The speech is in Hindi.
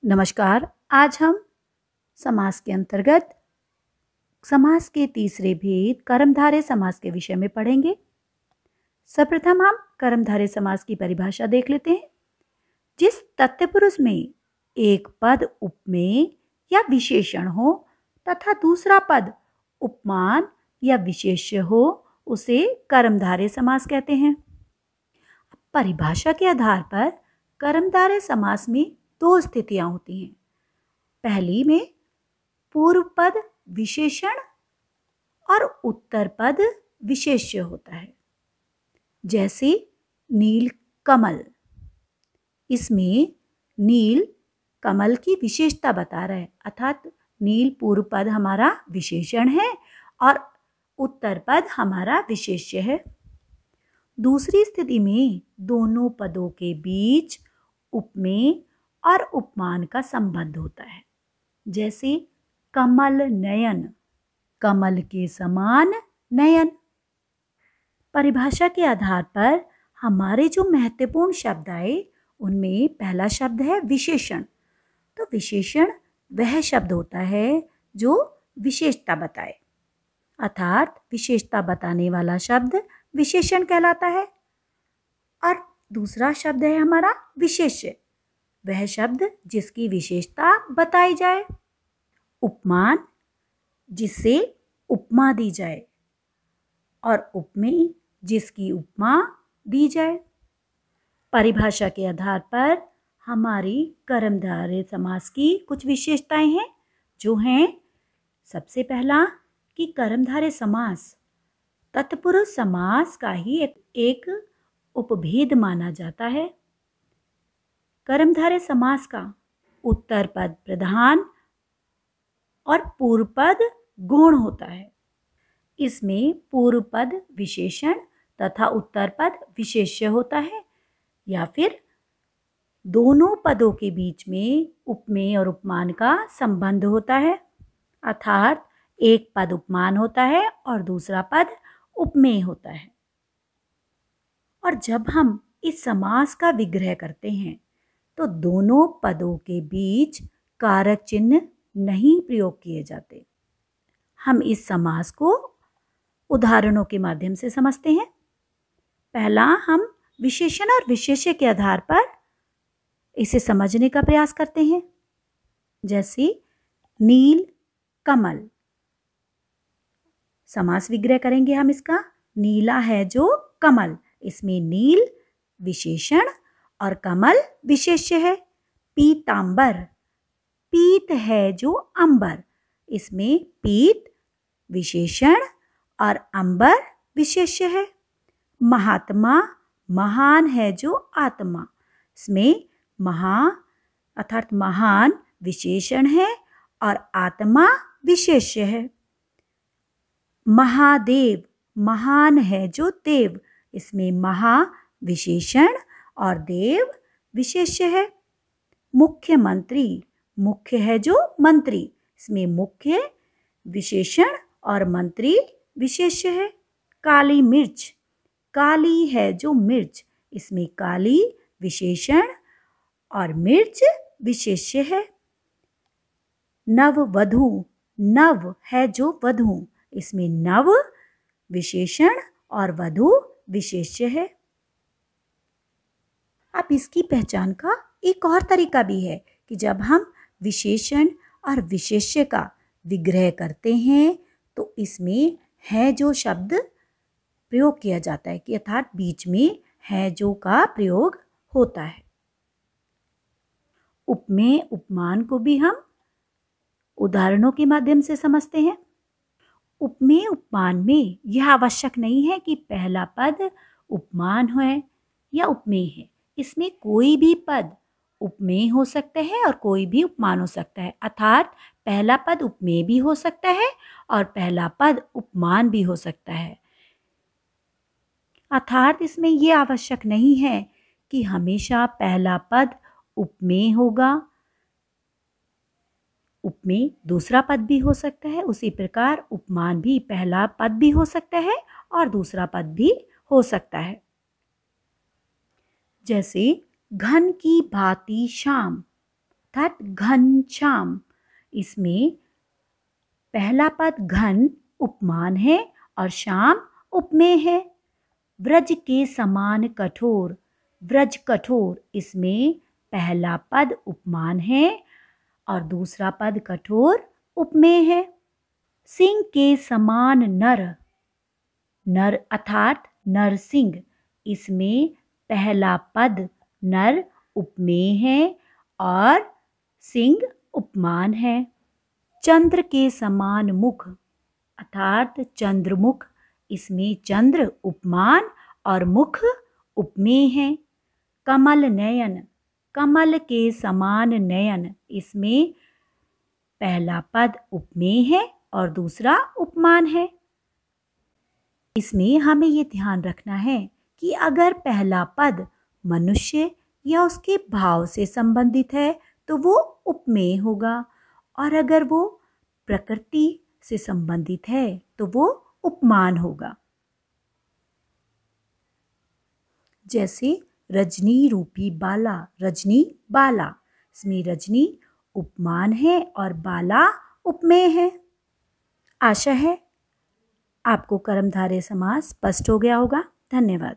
नमस्कार। आज हम समास के अंतर्गत समास के तीसरे भेद कर्मधारय समास के विषय में पढ़ेंगे। सर्वप्रथम हम कर्मधारय समास की परिभाषा देख लेते हैं। जिस तत्पुरुष में एक पद उपमेय या विशेषण हो तथा दूसरा पद उपमान या विशेष्य हो उसे कर्मधारय समास कहते हैं। परिभाषा के आधार पर कर्मधारय समास में दो स्थितियां होती हैं। पहली में पूर्व पद विशेषण और उत्तर पद विशेष्य होता है। जैसे नील कमल, इसमें नील कमल की विशेषता बता रहा है, अर्थात नील पूर्व पद हमारा विशेषण है और उत्तर पद हमारा विशेष्य है। दूसरी स्थिति में दोनों पदों के बीच उपमेय और उपमान का संबंध होता है। जैसे कमल नयन, कमल के समान नयन। परिभाषा के आधार पर हमारे जो महत्वपूर्ण शब्द आए उनमें पहला शब्द है विशेषण। तो विशेषण वह शब्द होता है जो विशेषता बताए, अर्थात विशेषता बताने वाला शब्द विशेषण कहलाता है। और दूसरा शब्द है हमारा विशेष्य, वह शब्द जिसकी विशेषता बताई जाए। उपमान, जिससे उपमा दी जाए, और उपमेय, जिसकी उपमा दी जाए। परिभाषा के आधार पर हमारी कर्मधारय समास की कुछ विशेषताएं हैं, जो हैं सबसे पहला कि कर्मधारय समास तत्पुरुष समास का ही एक उपभेद माना जाता है। कर्मधारय समास का उत्तर पद प्रधान और पूर्व पद गौण होता है। इसमें पूर्व पद विशेषण तथा उत्तर पद विशेष्य होता है, या फिर दोनों पदों के बीच में उपमेय और उपमान का संबंध होता है, अर्थात एक पद उपमान होता है और दूसरा पद उपमेय होता है। और जब हम इस समास का विग्रह करते हैं तो दोनों पदों के बीच कारक चिन्ह नहीं प्रयोग किए जाते। हम इस समास को उदाहरणों के माध्यम से समझते हैं। पहला, हम विशेषण और विशेष्य के आधार पर इसे समझने का प्रयास करते हैं। जैसे नील कमल, समास विग्रह करेंगे हम इसका। नीला है जो कमल, इसमें नील विशेषण और कमल विशेष्य है। पीतांबर, पीत है जो अंबर, इसमें पीत विशेषण और अंबर विशेष्य है। महात्मा, महान है जो आत्मा, इसमें महा अर्थात महान विशेषण है और आत्मा विशेष्य है। महादेव, महान है जो देव, इसमें महा विशेषण और देव विशेष्य है। मुख्यमंत्री, मुख्य है जो मंत्री, इसमें मुख्य विशेषण और मंत्री विशेष्य है। काली मिर्च, काली है जो मिर्च, इसमें काली विशेषण और मिर्च विशेष्य है। नववधू, नव है जो वधू, इसमें नव विशेषण और वधू विशेष्य है। अब इसकी पहचान का एक और तरीका भी है कि जब हम विशेषण और विशेष्य का विग्रह करते हैं तो इसमें है जो शब्द प्रयोग किया जाता है, कि अर्थात बीच में है जो का प्रयोग होता है। उपमेय उपमान को भी हम उदाहरणों के माध्यम से समझते हैं। उपमेय उपमान में यह आवश्यक नहीं है कि पहला पद उपमान है या उपमेय है। इसमें कोई भी पद उपमेय हो सकता है और कोई भी उपमान हो सकता है, अर्थात पहला पद उपमेय भी हो सकता है और पहला पद उपमान भी हो सकता है। अर्थात इसमें यह आवश्यक नहीं है कि हमेशा पहला पद उपमेय होगा, उपमेय दूसरा पद भी हो सकता है। उसी प्रकार उपमान भी पहला पद भी हो सकता है और दूसरा पद भी हो सकता है। जैसे घन की भांति शाम, अर्थात घनश्याम। इसमें पहला पद घन उपमान है और श्याम उपमेय है। व्रज के समान कठोर, व्रज कठोर, इसमें पहला पद उपमान है और दूसरा पद कठोर उपमेय है। सिंह के समान नर, नर अर्थात नरसिंह, इसमें पहला पद नर उपमेय है और सिंह उपमान है। चंद्र के समान मुख अर्थात चंद्रमुख, इसमें चंद्र उपमान और मुख उपमेय है। कमल नयन, कमल के समान नयन, इसमें पहला पद उपमेय है और दूसरा उपमान है। इसमें हमें ये ध्यान रखना है कि अगर पहला पद मनुष्य या उसके भाव से संबंधित है तो वो उपमेय होगा और अगर वो प्रकृति से संबंधित है तो वो उपमान होगा। जैसे रजनी रूपी बाला, रजनी बाला, इसमें रजनी उपमान है और बाला उपमेय है। आशा है आपको कर्मधारय समास स्पष्ट हो गया होगा। धन्यवाद।